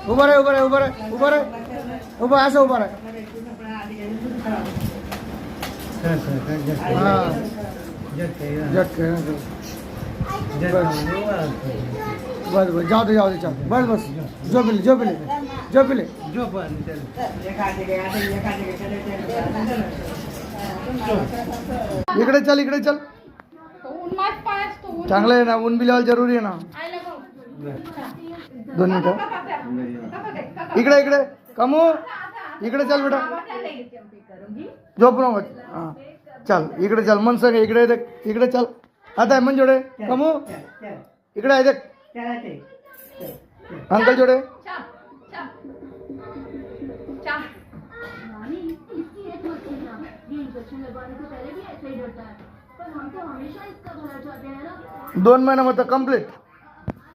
उभं रे उभं रे उभं रे उभं रे उभं असं उभं रे हां झटके बस बस जाओ दे चल बस बस झोपले इकडे चल चांगलं आहे ना ऊन बी लावायला जरुरी आहे ना 2 मिनिटं इकडे कमू इकडे चल बेटा झोप ना मत हां चल इकडे चल मन सग इकडे चल आता है मन जोड़े कमू इकडे आहे देख अंकल जोड़े दोन महिना मतलब कंप्लीट